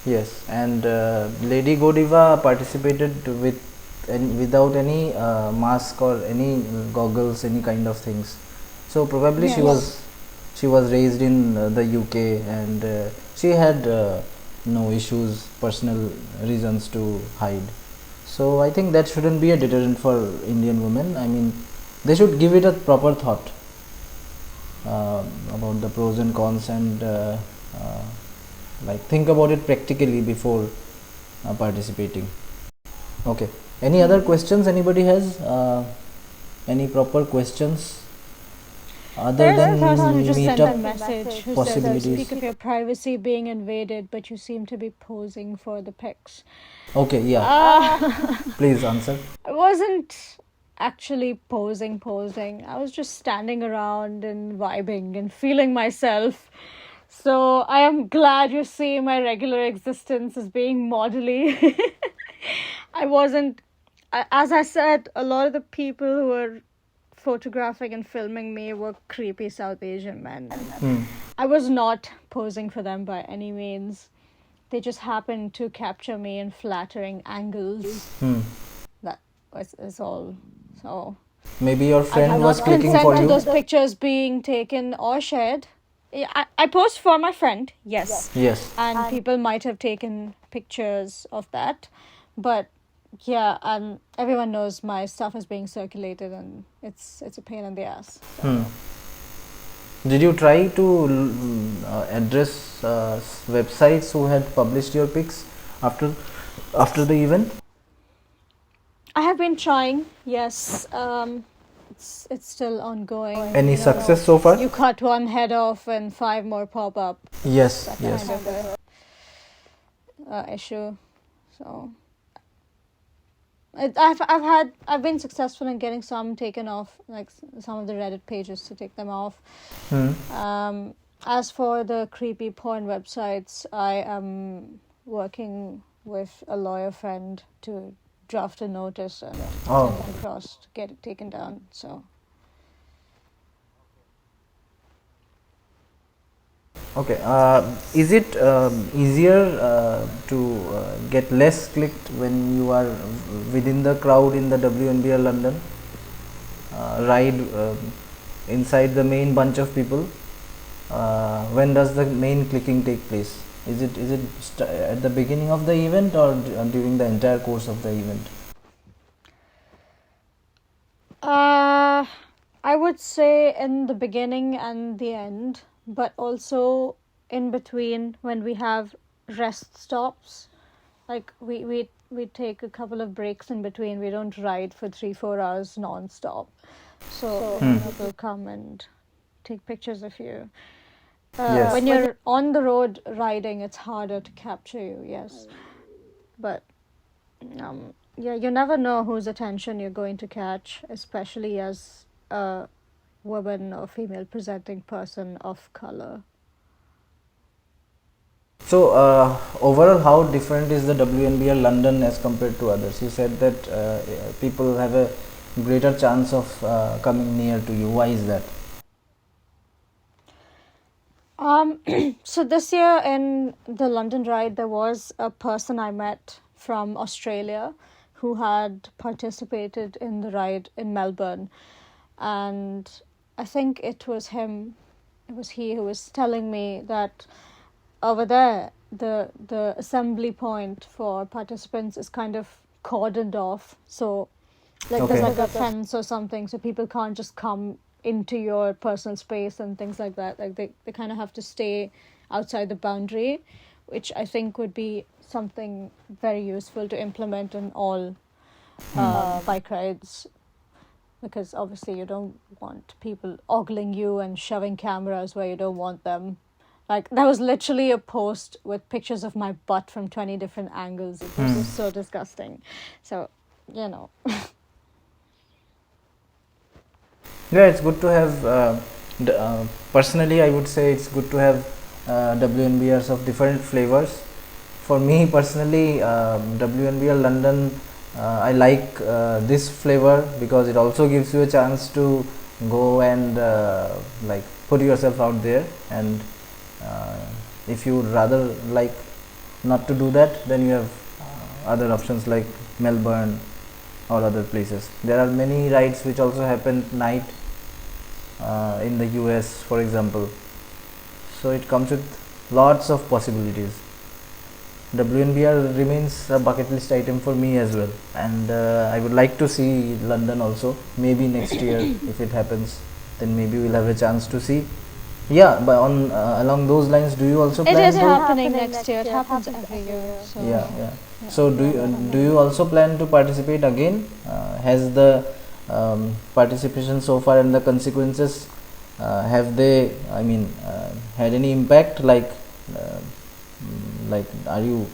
Speaker 1: Yes, and Lady Godiva participated without any mask or any goggles, any kind of things. So probably
Speaker 3: Yes.
Speaker 1: she was raised in the UK, and she had no issues, personal reasons to hide. So I think that shouldn't be a deterrent for Indian women. I mean, they should give it a proper thought about the pros and cons, and like think about it practically before participating. Okay. Any other questions anybody has? Any proper questions other
Speaker 3: There's
Speaker 1: than
Speaker 3: a person who just sent a
Speaker 1: meetup
Speaker 3: message who says,
Speaker 1: possibilities?
Speaker 3: speak of your privacy being invaded, but you seem to be posing for the pics.
Speaker 1: Okay, yeah. Please answer.
Speaker 3: I wasn't actually posing. I was just standing around and vibing and feeling myself. So I am glad you see my regular existence as being modelly. I wasn't, as I said, a lot of the people who were photographing and filming me were creepy South Asian men. I was not posing for them by any means. They just happened to capture me in flattering angles. That is all. So
Speaker 1: Maybe your
Speaker 3: I
Speaker 1: friend
Speaker 3: have
Speaker 1: was
Speaker 3: not
Speaker 1: clicking
Speaker 3: consent
Speaker 1: for
Speaker 3: to
Speaker 1: you.
Speaker 3: those pictures being taken or shared. I post for my friend, yes.
Speaker 1: Yes.
Speaker 3: And people might have taken pictures of that, but yeah, everyone knows my stuff is being circulated and it's a pain in the ass. So.
Speaker 1: Did you try to address websites who had published your pics after the event?
Speaker 3: I have been trying, yes. It's still ongoing.
Speaker 1: Any success so far?
Speaker 3: You cut one head off and 5 more pop up.
Speaker 1: Yes,
Speaker 3: That
Speaker 1: yes.
Speaker 3: kind of a issue. So I've been successful in getting some taken off, like some of the Reddit pages to take them off. As for the creepy porn websites, I am working with a lawyer friend to draft a notice and send it across to get it taken down. So
Speaker 1: Okay. Is it easier to get less clicked when you are within the crowd in the WNBR London ride inside the main bunch of people? When does the main clicking take place? Is it at the beginning of the event or during the entire course of the event?
Speaker 3: I would say in the beginning and the end, but also in between when we have rest stops. Like we take a couple of breaks in between. We don't ride for 3-4 hours non-stop. So people come and take pictures of you.
Speaker 1: Yes.
Speaker 3: When you're on the road riding, it's harder to capture you, yes. But yeah, you never know whose attention you're going to catch, especially as a woman or female presenting person of color.
Speaker 1: So overall, how different is the WNBR London as compared to others? You said that people have a greater chance of coming near to you. Why is that?
Speaker 3: So this year in the London ride, there was a person I met from Australia who had participated in the ride in Melbourne. and I think it was he who was telling me that over there the assembly point for participants is kind of cordoned off, so like there's
Speaker 1: Okay.
Speaker 3: like a fence or something, so people can't just come into your personal space and things like that. Like they kind of have to stay outside the boundary, which I think would be something very useful to implement in all bike rides, because obviously you don't want people ogling you and shoving cameras where you don't want them. Like, there was literally a post with pictures of my butt from 20 different angles. It was just so disgusting. So, you know.
Speaker 1: Yeah, it's good to have. Personally, I would say it's good to have WNBRs of different flavors. For me personally, WNBR London, I like this flavor because it also gives you a chance to go and like put yourself out there, and if you would rather like not to do that, then you have other options like Melbourne or other places. There are many rides which also happen at night in the US, for example. So it comes with lots of possibilities. WNBR remains a bucket list item for me as well, and I would like to see London also. Maybe next year, if it happens, then maybe we'll have a chance to see. Yeah, but on along those lines, do you also
Speaker 3: It
Speaker 1: plan
Speaker 3: is
Speaker 1: to?
Speaker 3: happening next year. It happens every year. So.
Speaker 1: Yeah, yeah. So do you also plan to participate again? Has the participation so far and the consequences, have they, I mean, had any impact? Like, are you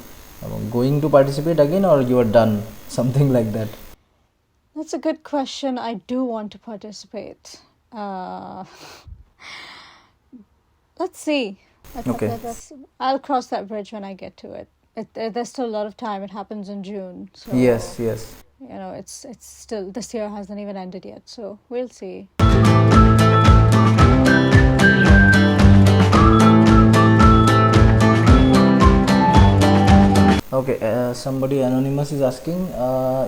Speaker 1: going to participate again, or you are done? Something like that.
Speaker 3: That's a good question. I do want to participate. Let's see.
Speaker 1: Okay.
Speaker 3: I'll cross that bridge when I get to it. There's still a lot of time. It happens in June. So,
Speaker 1: Yes, yes.
Speaker 3: you know, it's still, this year hasn't even ended yet. So we'll see.
Speaker 1: Okay, somebody anonymous is asking,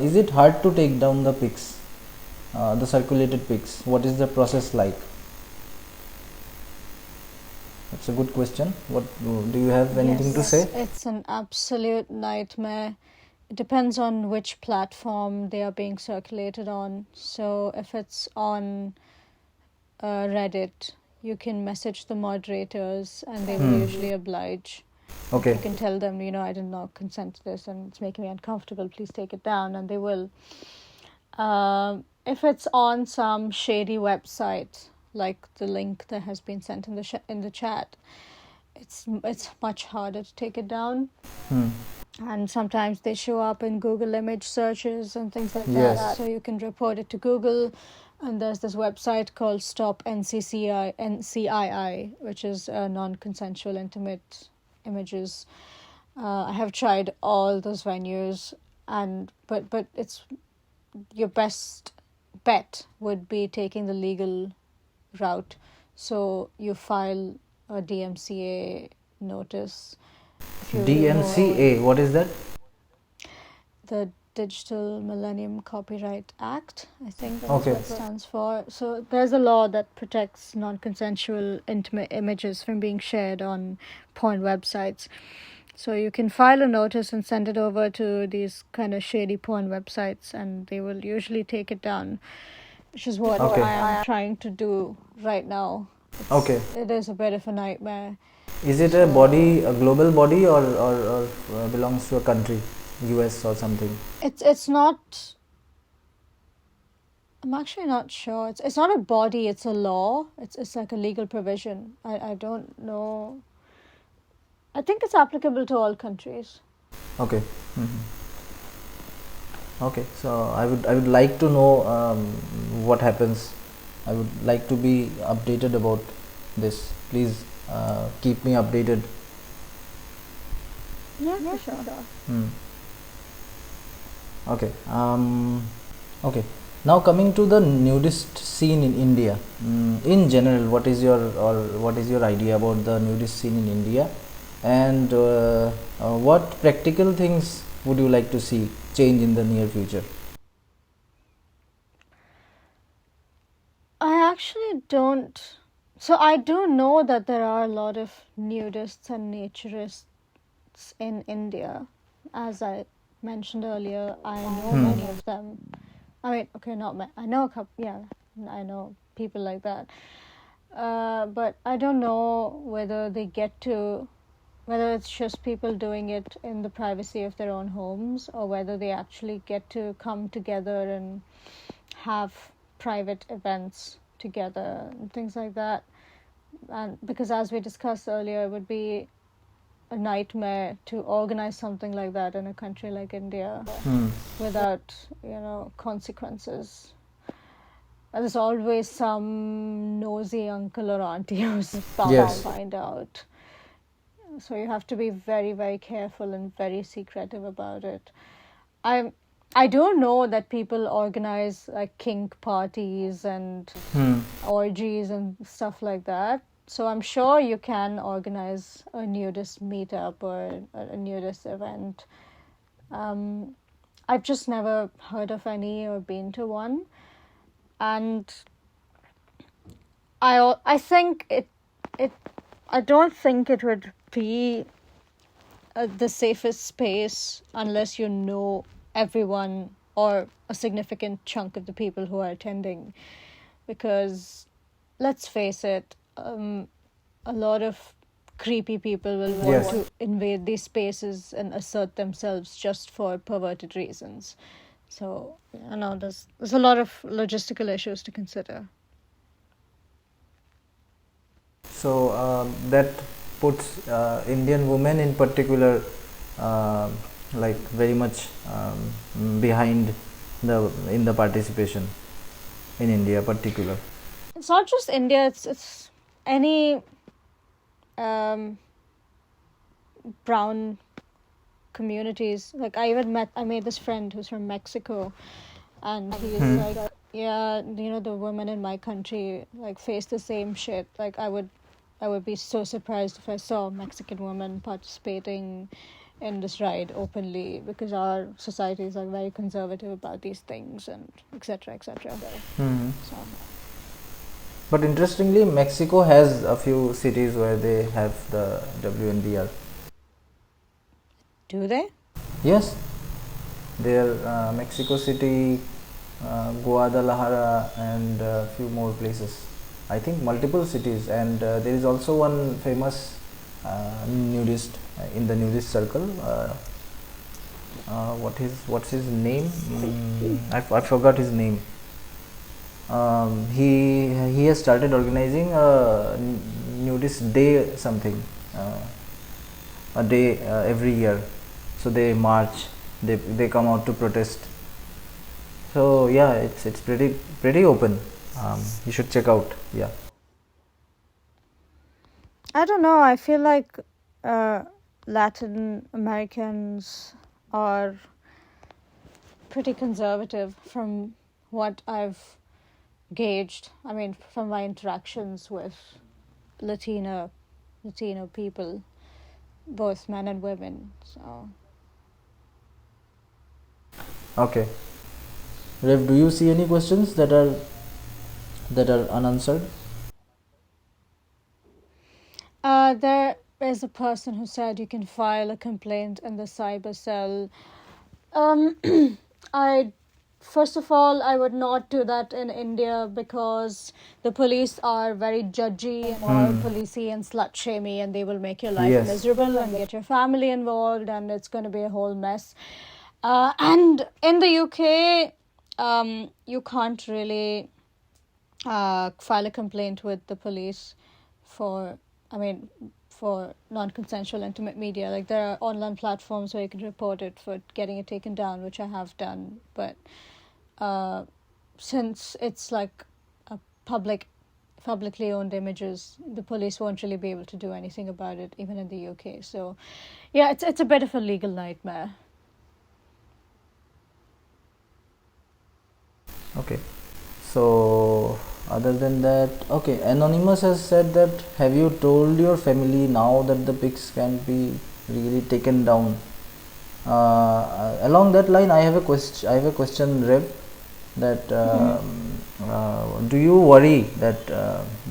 Speaker 1: is it hard to take down the pics, the circulated pics? What is the process like? That's a good question. What do you have anything to say?
Speaker 3: It's an absolute nightmare. It depends on which platform they are being circulated on. So if it's on Reddit, you can message the moderators and they will usually oblige.
Speaker 1: Okay.
Speaker 3: You can tell them, you know, I did not consent to this and it's making me uncomfortable. Please take it down, and they will. If it's on some shady website, like the link that has been sent in the chat, it's much harder to take it down. And sometimes they show up in Google image searches and things like that. So you can report it to Google. And there's this website called Stop NCII, which is non-consensual intimate images. I have tried all those venues, but it's, your best bet would be taking the legal route. So you file a DMCA notice.
Speaker 1: DMCA, what is that?
Speaker 3: The Digital Millennium Copyright Act, I think that's what it stands for. So there's a law that protects non-consensual intimate images from being shared on porn websites. So you can file a notice and send it over to these kind of shady porn websites, and they will usually take it down, which is what I am trying to do right now. It is a bit of a nightmare.
Speaker 1: Is it a body, a global body, or belongs to a country, US or something?
Speaker 3: It's not. I'm actually not sure. It's not a body. It's a law. It's like a legal provision. I don't know. I think it's applicable to all countries.
Speaker 1: Okay. Okay. So I would like to know what happens. I would like to be updated about this. Please keep me updated.
Speaker 3: Yeah, for sure.
Speaker 1: Okay. Okay. Now coming to the nudist scene in India. In general, what is your idea about the nudist scene in India, and what practical things would you like to see change in the near future?
Speaker 3: actually don't. So I do know that there are a lot of nudists and naturists in India. As I mentioned earlier, I know many of them. I mean, okay, not many. I know a couple. Yeah, I know people like that. But I don't know whether whether it's just people doing it in the privacy of their own homes, or whether they actually get to come together and have private events together and things like that. And because, as we discussed earlier, it would be a nightmare to organize something like that in a country like India without, consequences. And there's always some nosy uncle or auntie who's bound to find out. So you have to be very, very careful and very secretive about it. I don't know that people organize like kink parties and orgies and stuff like that. So I'm sure you can organize a nudist meetup or a nudist event. I've just never heard of any or been to one. And I think I don't think it would be the safest space unless you know everyone or a significant chunk of the people who are attending, because let's face it, a lot of creepy people will want to invade these spaces and assert themselves just for perverted reasons. So there's a lot of logistical issues to consider.
Speaker 1: So that puts Indian women in particular like very much behind in the participation in India particular.
Speaker 3: It's not just India, it's any brown communities. Like I made this friend who's from Mexico, and he's like, yeah, the women in my country like face the same shit. Like I would be so surprised if I saw a Mexican woman participating in this ride openly, because our societies are very conservative about these things, and etc. etc. So.
Speaker 1: But interestingly, Mexico has a few cities where they have the WNBR.
Speaker 3: Do they?
Speaker 1: Yes, there Mexico City, Guadalajara, and a few more places. I think multiple cities, and there is also one famous nudist in the nudist circle. What's his name? I forgot his name. He has started organizing a nudist day something, a day every year. So they march, they come out to protest. So yeah, it's pretty open. You should check out. Yeah.
Speaker 3: I don't know. I feel like Latin Americans are pretty conservative from what I've gauged. I mean, from my interactions with Latino people, both men and women. So.
Speaker 1: Okay. Rev, do you see any questions that are unanswered?
Speaker 3: There is a person who said you can file a complaint in the cyber cell. First of all, I would not do that in India, because the police are very judgy and all policey and slut-shamey, and they will make your life miserable and get your family involved, and it's going to be a whole mess. And in the UK, you can't really file a complaint with the police for non-consensual intimate media. Like, there are online platforms where you can report it for getting it taken down, which I have done. But since it's like a publicly owned images, the police won't really be able to do anything about it, even in the UK. So, yeah, it's a bit of a legal nightmare.
Speaker 1: Okay. So, other than that, okay, Anonymous has said that, have you told your family now that the pics can be really taken down? Along that line, I have a question, Rev, that do you worry that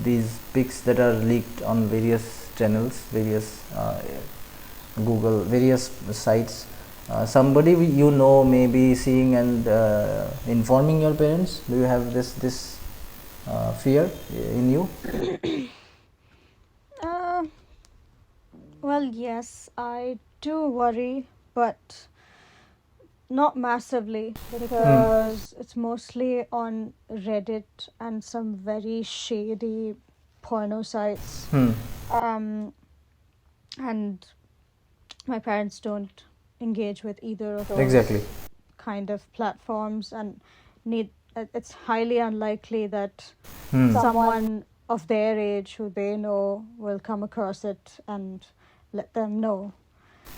Speaker 1: these pics that are leaked on various channels, various Google, various sites, somebody you know may be seeing and informing your parents? Do you have this fear in you?
Speaker 3: Uh, well, yes, I do worry, but not massively because it's mostly on Reddit and some very shady porno sites. And my parents don't engage with either of those
Speaker 1: Exactly.
Speaker 3: kind of platforms, and it's highly unlikely that
Speaker 1: Hmm.
Speaker 3: someone of their age who they know will come across it and let them know.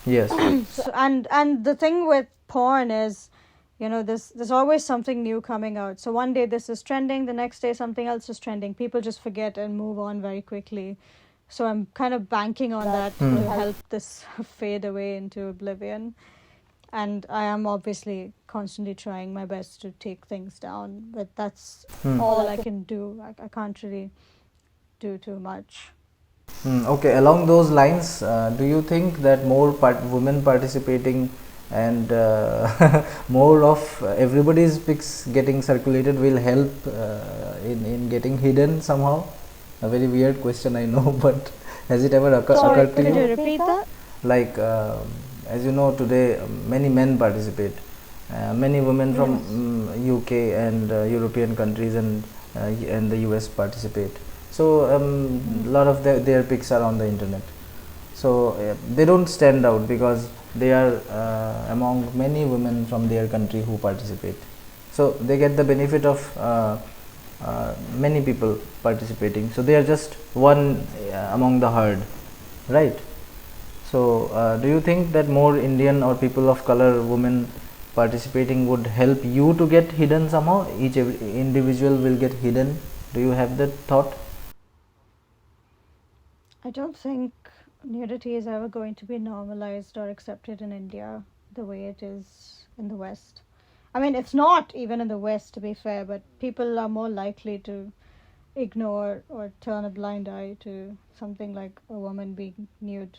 Speaker 1: Yes.
Speaker 3: So, and the thing with porn is, there's always something new coming out. So one day this is trending, the next day something else is trending. People just forget and move on very quickly. So I'm kind of banking on that to help this fade away into oblivion. And I am obviously constantly trying my best to take things down, but that's all I can do. I can't really do too much.
Speaker 1: Okay, along those lines, do you think that more women participating and more of everybody's pics getting circulated will help in getting hidden somehow? A very weird question, I know, but has it ever occurred to
Speaker 3: Could you
Speaker 1: you?
Speaker 3: repeat that?
Speaker 1: Like, as you know, today many men participate, many women from UK and European countries and the US participate. So a lot of their pics are on the internet. So they don't stand out because they are among many women from their country who participate. So they get the benefit of many people participating. So they are just one among the herd, right? So do you think that more Indian or people of color women participating would help you to get hidden somehow? Each individual will get hidden. Do you have that thought?
Speaker 3: I don't think nudity is ever going to be normalized or accepted in India the way it is in the West. I mean, it's not even in the West, to be fair, but people are more likely to ignore or turn a blind eye to something like a woman being nude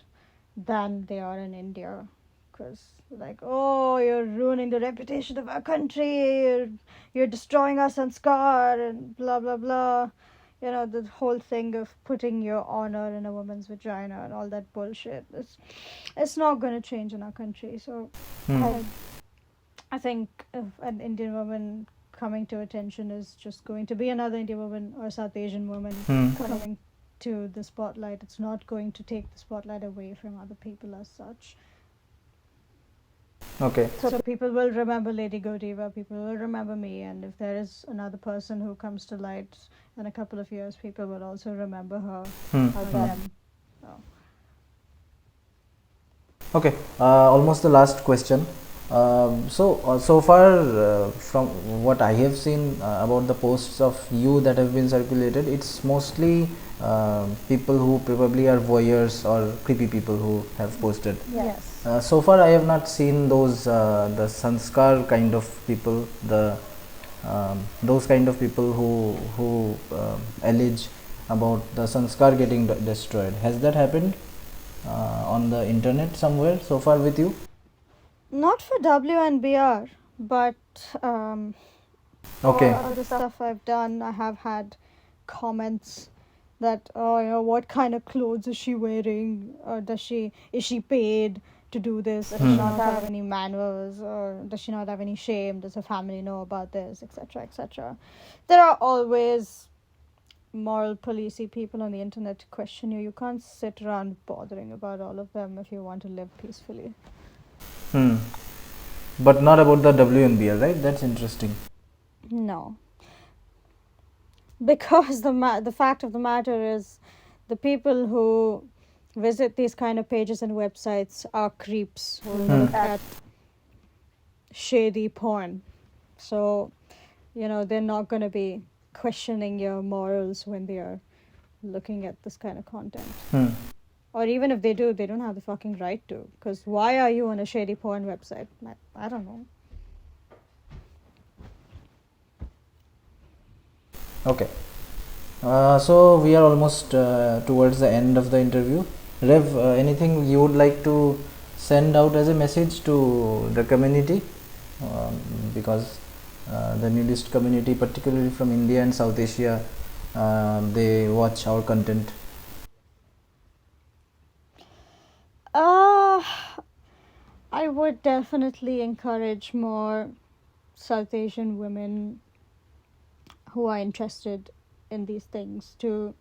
Speaker 3: than they are in India. Because, like, oh, you're ruining the reputation of our country, you're destroying our sanskar, and blah, blah, blah. The whole thing of putting your honor in a woman's vagina and all that bullshit. It's not going to change in our country. So I think if an Indian woman coming to attention is just going to be another Indian woman or South Asian woman coming to the spotlight. It's not going to take the spotlight away from other people as such.
Speaker 1: Okay.
Speaker 3: So people will remember Lady Godiva, people will remember me, and if there is another person who comes to light in a couple of years, people will also remember her or them.
Speaker 1: Okay, almost the last question. So far, from what I have seen about the posts of you that have been circulated, it's mostly people who probably are voyeurs or creepy people who have posted.
Speaker 3: Yes.
Speaker 1: So far, I have not seen those the sanskar kind of people, those kind of people who allege about the sanskar getting destroyed. Has that happened on the internet somewhere so far with you?
Speaker 3: Not for WNBR, but
Speaker 1: Okay.
Speaker 3: for other stuff I've done, I have had comments that, oh, what kind of clothes is she wearing? Or is she paid to do this? Does she not have any manners? Or does she not have any shame? Does her family know about this? Etc. etc. There are always moral policey people on the internet to question you. You can't sit around bothering about all of them if you want to live peacefully.
Speaker 1: But not about the WNBR, right? That's interesting.
Speaker 3: No. Because the fact of the matter is, the people who visit these kind of pages and websites are creeps who look at shady porn. So, they're not going to be questioning your morals when they are looking at this kind of content. Or even if they do, they don't have the fucking right to. Because why are you on a shady porn website? I don't know.
Speaker 1: Okay. So we are almost towards the end of the interview. Rev, anything you would like to send out as a message to the community? Because the nudist community, particularly from India and South Asia, they watch our content.
Speaker 3: I would definitely encourage more South Asian women who are interested in these things to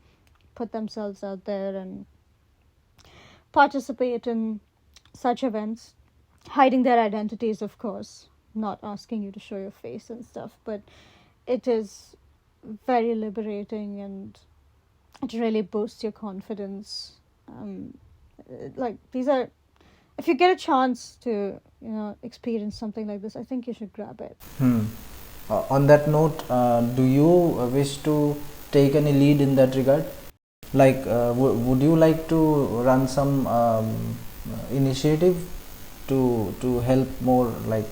Speaker 3: put themselves out there and participate in such events, hiding their identities, of course, not asking you to show your face and stuff, but it is very liberating and it really boosts your confidence. Like, these are, if you get a chance to, experience something like this, I think you should grab it.
Speaker 1: On that note, do you wish to take any lead in that regard? Like, would you like to run some initiative to help more, like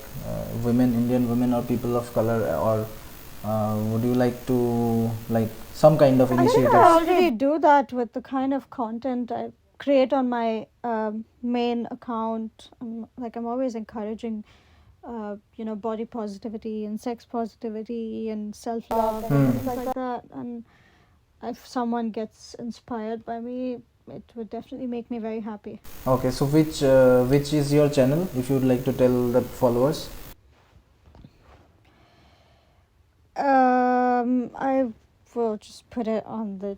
Speaker 1: women, Indian women or people of color, or would you like to, like, some kind of
Speaker 3: I think
Speaker 1: initiative?
Speaker 3: I already do that with the kind of content I create on my main account. I'm always encouraging, body positivity and sex positivity and self-love and things like that. And if someone gets inspired by me, it would definitely make me very happy.
Speaker 1: Okay, so which is your channel, if you would like to tell the followers?
Speaker 3: I will just put it on the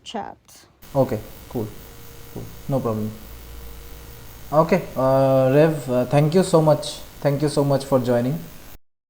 Speaker 3: chat.
Speaker 1: Okay, cool, no problem. Okay, Rev, thank you so much for joining.